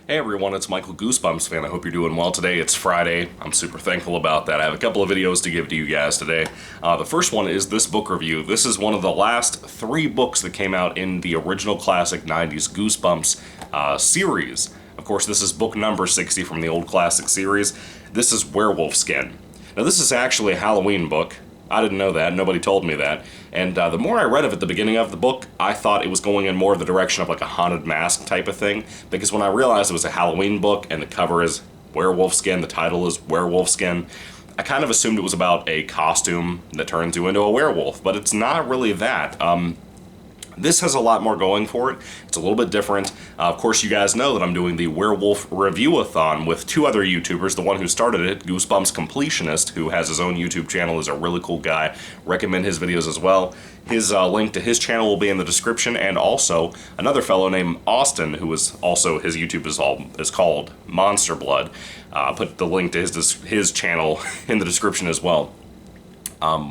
Hey everyone, it's Michael GoosebumpsFan. I hope you're doing well today. It's Friday. I'm super thankful about that. I have a couple of videos to give to you guys today. The first one is this book review. This is one of the last 3 books that came out in the original classic 90s Goosebumps series. Of course, this is book number 60 from the old classic series. This is Werewolf Skin. Now this is actually a Halloween book. I didn't know that, nobody told me that, and the more I read of it at the beginning of the book, I thought it was going in more of the direction of like a haunted mask type of thing, because when I realized it was a Halloween book and the cover is Werewolf Skin, the title is Werewolf Skin, I kind of assumed it was about a costume that turns you into a werewolf, but it's not really that. This has a lot more going for it. It's a little bit different. Of course, you guys know that I'm doing the Werewolf Review-a-thon with 2 other YouTubers. The one who started it, Goosebumps Completionist, who has his own YouTube channel, is a really cool guy. Recommend his videos as well. His link to his channel will be in the description, and also another fellow named Austin, who is also, his YouTube is called Monster Blood. Put the link to his channel in the description as well.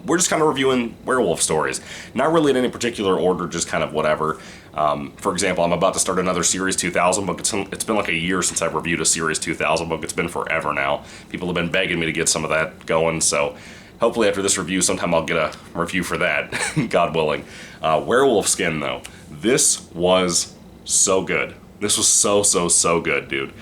We're just kind of reviewing werewolf stories. Not really in any particular order, just kind of whatever. For example, I'm about to start another Series 2000 book. It's been like a year since I've reviewed a Series 2000 book. It's been forever now. People have been begging me to get some of that going, so hopefully after this review, sometime I'll get a review for that, God willing. Werewolf Skin, though. This was so good. This was so good, dude.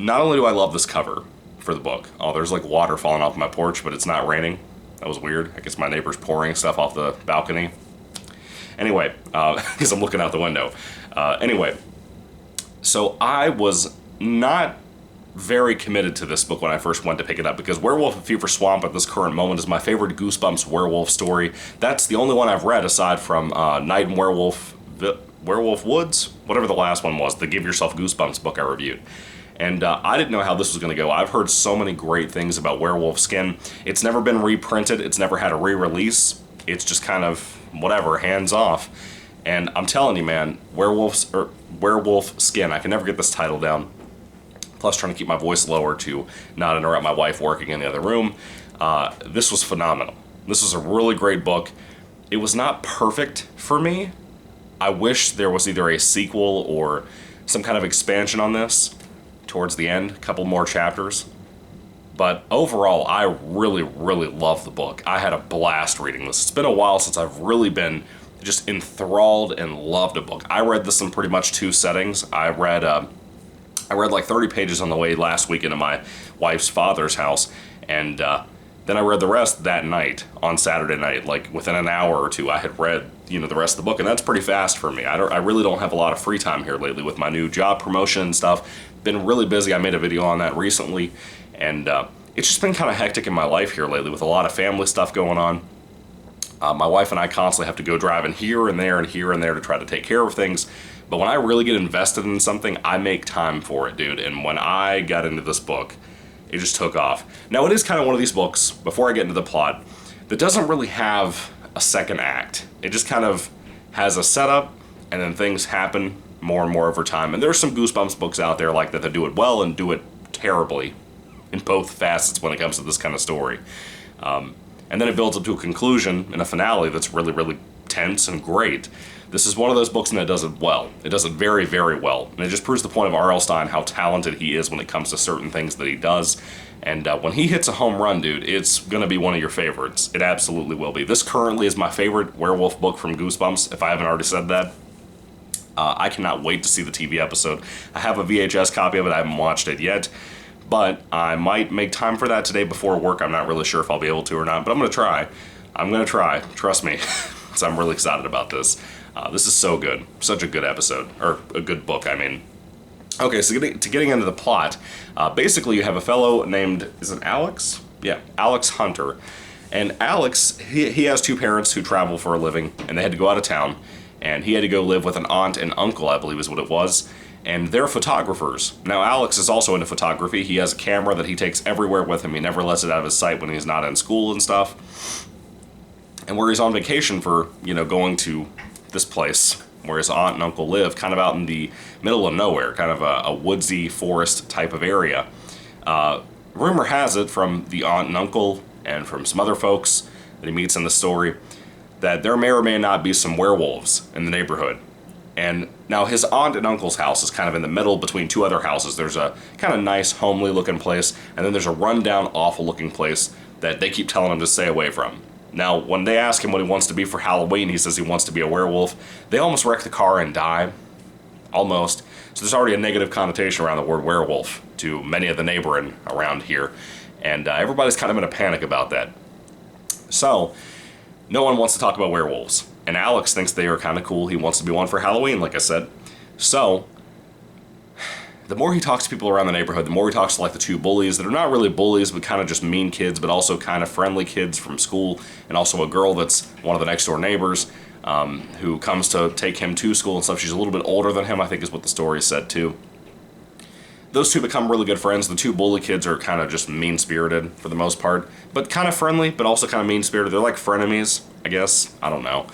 Not only do I love this cover for the book. Oh, there's like water falling off my porch, but it's not raining. That was weird. I guess my neighbor's pouring stuff off the balcony. Anyway, because I'm looking out the window. Anyway, so I was not very committed to this book when I first went to pick it up, because Werewolf of Fever Swamp at this current moment is my favorite Goosebumps werewolf story. That's the only one I've read aside from Night in Werewolf Woods, whatever the last one was, the Give Yourself Goosebumps book I reviewed. And I didn't know how this was going to go. I've heard so many great things about Werewolf Skin. It's never been reprinted. It's never had a re-release. It's just kind of whatever, hands off. And I'm telling you, man, Werewolf Skin. I can never get this title down. Plus, trying to keep my voice lower to not interrupt my wife working in the other room. This was phenomenal. This was a really great book. It was not perfect for me. I wish there was either a sequel or some kind of expansion on this towards the end, a couple more chapters. But overall, I really love the book. I had a blast reading this. It's been a while since I've really been just enthralled and loved a book. I read this in pretty much 2 settings. I read like 30 pages on the way last week into my wife's father's house, and then I read the rest that night, on Saturday night. Like within an hour or 2, I had read, the rest of the book, and that's pretty fast for me. I really don't have a lot of free time here lately with my new job promotion and stuff. Been really busy. I made a video on that recently, and it's just been kind of hectic in my life here lately with a lot of family stuff going on. My wife and I constantly have to go driving here and there and here and there to try to take care of things. But when I really get invested in something, I make time for it, dude. And when I got into this book, it just took off. Now, it is kind of one of these books, before I get into the plot, that doesn't really have a second act. It just kind of has a setup, and then things happen more and more over time. And there's some Goosebumps books out there like that do it well and do it terribly in both facets when it comes to this kind of story. And then it builds up to a conclusion and a finale that's really tense and great. This is one of those books and it does it well. It does it very well. And it just proves the point of R.L. Stine, how talented he is when it comes to certain things that he does. And when he hits a home run, dude, it's going to be one of your favorites. It absolutely will be. This currently is my favorite werewolf book from Goosebumps, if I haven't already said that. I cannot wait to see the TV episode. I have a VHS copy of it. I haven't watched it yet, but I might make time for that today before work. I'm not really sure if I'll be able to or not, but I'm going to try. I'm going to try. Trust me, because I'm really excited about this. This is so good. Such a good episode, or a good book, I mean. Okay, so getting into the plot, basically you have a fellow named, is it Alex? Yeah, Alex Hunter. And Alex, he has 2 parents who travel for a living, and they had to go out of town. And he had to go live with an aunt and uncle, I believe is what it was, and they're photographers. Now, Alex is also into photography. He has a camera that he takes everywhere with him. He never lets it out of his sight when he's not in school and stuff. And where he's on vacation for, going to this place where his aunt and uncle live, kind of out in the middle of nowhere, kind of a woodsy forest type of area. Rumor has it from the aunt and uncle and from some other folks that he meets in the story that there may or may not be some werewolves in the neighborhood. And now his aunt and uncle's house is kind of in the middle between two other houses. There's a kind of nice, homely looking place, and then there's a rundown, awful looking place that they keep telling him to stay away from. Now, when they ask him what he wants to be for Halloween, he says he wants to be a werewolf. They almost wreck the car and die. Almost. So there's already a negative connotation around the word werewolf to many of the neighboring around here. And everybody's kind of in a panic about that. So, no one wants to talk about werewolves. And Alex thinks they are kind of cool. He wants to be one for Halloween, like I said. So, the more he talks to people around the neighborhood, the more he talks to like the two bullies that are not really bullies, but kind of just mean kids, but also kind of friendly kids from school, and also a girl that's one of the next door neighbors who comes to take him to school and stuff. She's a little bit older than him, I think is what the story said too. Those two become really good friends. The two bully kids are kind of just mean-spirited for the most part, but kind of friendly, but also kind of mean-spirited. They're like frenemies, I guess. I don't know.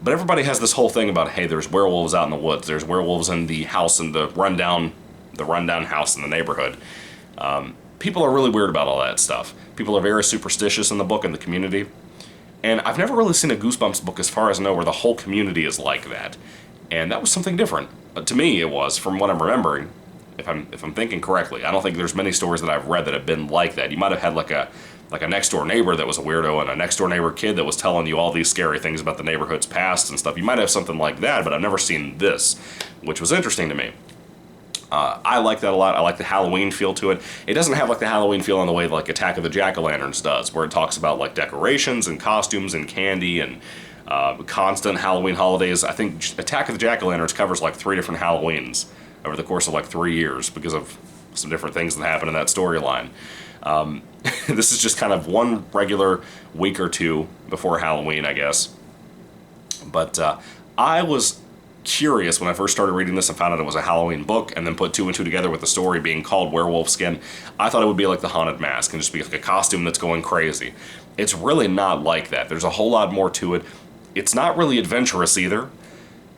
But everybody has this whole thing about, hey, there's werewolves out in the woods. There's werewolves in the house in the rundown house in the neighborhood. People are really weird about all that stuff. People are very superstitious in the book and the community. And I've never really seen a Goosebumps book, as far as I know, where the whole community is like that. And that was something different. To me, it was, from what I'm remembering, if I'm thinking correctly. I don't think there's many stories that I've read that have been like that. You might have had like a next door neighbor that was a weirdo, and a next door neighbor kid that was telling you all these scary things about the neighborhood's past and stuff. You might have something like that, but I've never seen this, which was interesting to me. I like that a lot. I like the Halloween feel to it. It doesn't have like the Halloween feel in the way like Attack of the Jack-o'-lanterns does, where it talks about like decorations and costumes and candy and constant Halloween holidays. I think Attack of the Jack-o'-lanterns covers like 3 different Halloweens over the course of like 3 years because of some different things that happen in that storyline. This is just kind of one regular week or two before Halloween, I guess. But I was curious when I first started reading this and found out it was a Halloween book, and then put 2 and 2 together with the story being called Werewolf Skin. I thought it would be like the Haunted Mask and just be like a costume that's going crazy. It's really not like that. There's a whole lot more to it. It's not really adventurous either,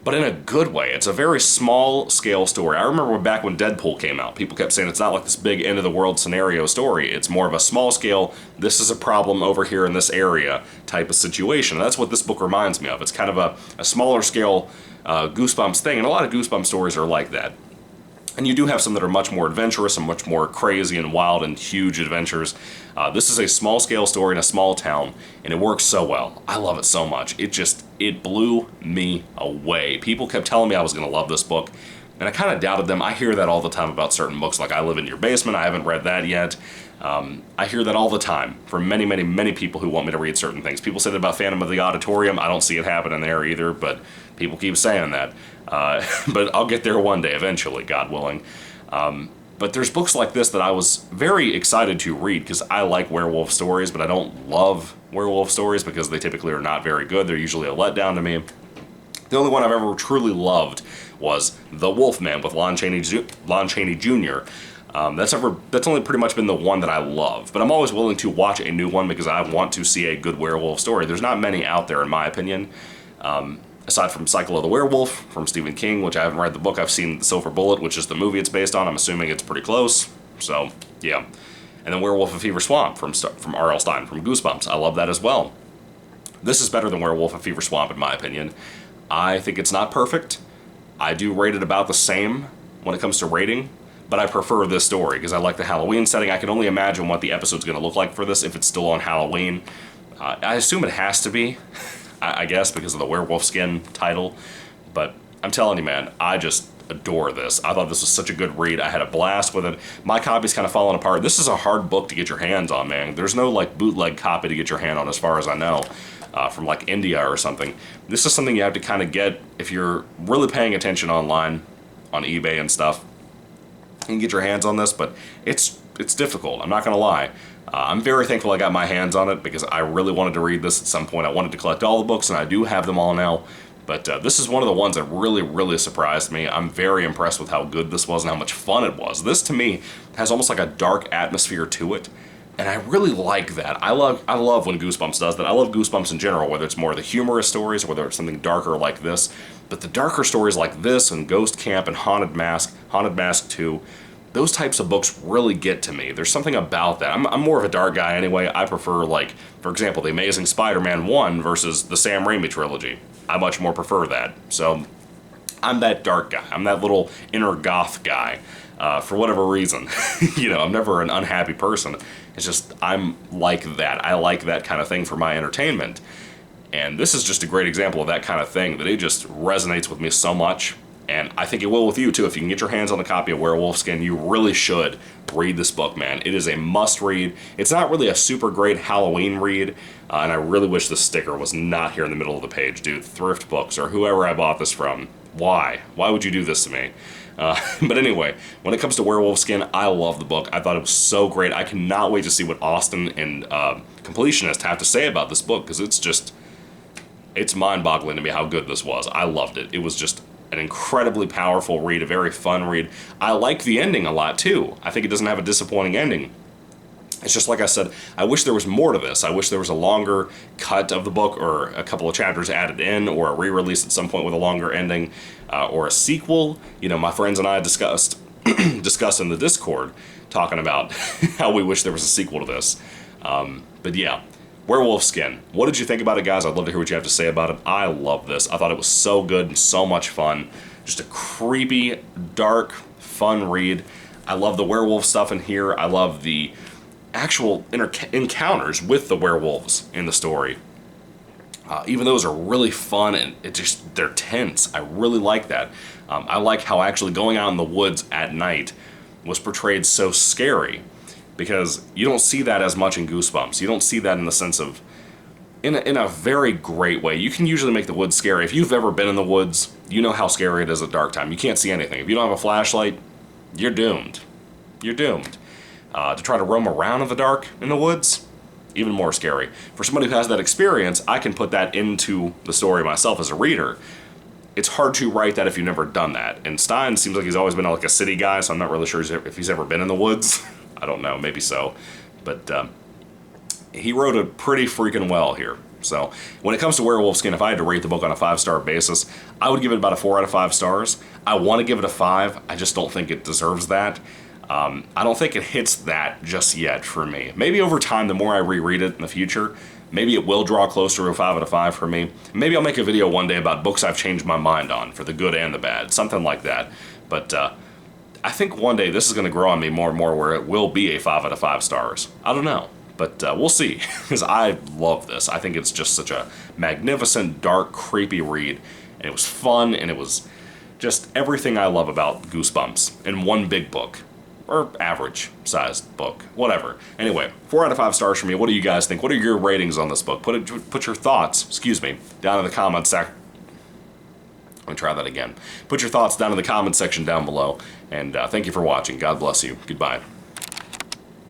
but in a good way. It's a very small scale story. I remember back when Deadpool came out, people kept saying it's not like this big end of the world scenario story. It's more of a small scale, this is a problem over here in this area type of situation. And that's what this book reminds me of. It's kind of a smaller scale Goosebumps thing, and a lot of Goosebumps stories are like that. And you do have some that are much more adventurous and much more crazy and wild and huge adventures. This is a small scale story in a small town, and it works so well. I love it so much. It blew me away. People kept telling me I was going to love this book, and I kind of doubted them. I hear that all the time about certain books, like I Live in Your Basement. I haven't read that yet. I hear that all the time from many, many, many people who want me to read certain things. People say that about Phantom of the Auditorium. I don't see it happening there either, but people keep saying that. But I'll get there one day eventually, God willing. But there's books like this that I was very excited to read because I like werewolf stories, but I don't love werewolf stories because they typically are not very good. They're usually a letdown to me. The only one I've ever truly loved was The Wolfman with Lon Chaney Jr. That's only pretty much been the one that I love, but I'm always willing to watch a new one because I want to see a good werewolf story. There's not many out there, in my opinion, aside from Cycle of the Werewolf from Stephen King, which I haven't read the book. I've seen The Silver Bullet, which is the movie it's based on. I'm assuming it's pretty close, so yeah. And then Werewolf of Fever Swamp from R.L. Stine from Goosebumps. I love that as well. This is better than Werewolf of Fever Swamp, in my opinion. I think it's not perfect. I do rate it about the same when it comes to rating, but I prefer this story because I like the Halloween setting. I can only imagine what the episode's going to look like for this if it's still on Halloween. I assume it has to be, I guess, because of the werewolf skin title. But I'm telling you, man, I just adore this. I thought this was such a good read. I had a blast with it. My copy's kind of falling apart. This is a hard book to get your hands on, man. There's no like bootleg copy to get your hand on as far as I know. From like India or something. This is something you have to kind of get if you're really paying attention online on eBay and stuff. You can get your hands on this, but it's difficult. I'm not going to lie. I'm very thankful I got my hands on it because I really wanted to read this at some point. I wanted to collect all the books, and I do have them all now. But this is one of the ones that really, really surprised me. I'm very impressed with how good this was and how much fun it was. This, to me, has almost like a dark atmosphere to it. And I really like that. I love when Goosebumps does that. I love Goosebumps in general, whether it's more of the humorous stories or whether it's something darker like this. But the darker stories like this and Ghost Camp and Haunted Mask 2, those types of books really get to me. There's something about that. I'm more of a dark guy anyway. I prefer, like, for example, The Amazing Spider-Man 1 versus the Sam Raimi trilogy. I much more prefer that. So I'm that dark guy. I'm that little inner goth guy. For whatever reason. You know, I'm never an unhappy person. It's just, I'm like that. I like that kind of thing for my entertainment. And this is just a great example of that kind of thing, that it just resonates with me so much. And I think it will with you too. If you can get your hands on a copy of Werewolf Skin, you really should read this book, man. It is a must read. It's not really a super great Halloween read, and I really wish the sticker was not here in the middle of the page, dude. Thrift Books, or whoever I bought this from. Why? Why would you do this to me? But anyway, when it comes to Werewolf Skin, I love the book. I thought it was so great. I cannot wait to see what Austin and Completionist have to say about this book, because it's mind-boggling to me how good this was. I loved it. It was just an incredibly powerful read, a very fun read. I like the ending a lot, too. I think it doesn't have a disappointing ending. It's just like I said, I wish there was more to this. I wish there was a longer cut of the book, or a couple of chapters added in, or a re-release at some point with a longer ending, or a sequel. You know, my friends and I discussed in the Discord, talking about how we wish there was a sequel to this. But yeah, Werewolf Skin. What did you think about it, guys? I'd love to hear what you have to say about it. I love this. I thought it was so good and so much fun. Just a creepy, dark, fun read. I love the werewolf stuff in here. I love the actual encounters with the werewolves in the story. Even those are really fun, and they're tense. I really like that. I like how actually going out in the woods at night was portrayed so scary, because you don't see that as much in Goosebumps. You don't see that in the sense of, in a very great way. You can usually make the woods scary. If you've ever been in the woods, you know how scary it is at dark time. You can't see anything. If you don't have a flashlight, you're doomed. You're doomed. To try to roam around in the dark in the woods, even more scary. For somebody who has that experience, I can put that into the story myself as a reader. It's hard to write that if you've never done that. And Stein seems like he's always been like a city guy, so I'm not really sure if he's ever been in the woods. I don't know, maybe so. But he wrote it pretty freaking well here. So when it comes to Werewolf Skin, if I had to rate the book on a 5-star basis, I would give it about a 4 out of 5 stars. I want to give it a 5. I just don't think it deserves that. I don't think it hits that just yet for me. Maybe over time, the more I reread it in the future, maybe it will draw closer to a 5 out of 5 for me. Maybe I'll make a video one day about books I've changed my mind on, for the good and the bad, something like that. But I think one day this is going to grow on me more and more, where it will be a 5 out of 5 stars. I don't know, but we'll see, because I love this. I think it's just such a magnificent, dark, creepy read, and it was fun, and it was just everything I love about Goosebumps in one big book. Or average-sized book, whatever. Anyway, 4 out of 5 stars for me. What do you guys think? What are your ratings on this book? Put your thoughts, down in the comments section. Let me try that again. Put your thoughts down in the comments section down below. And thank you for watching. God bless you. Goodbye.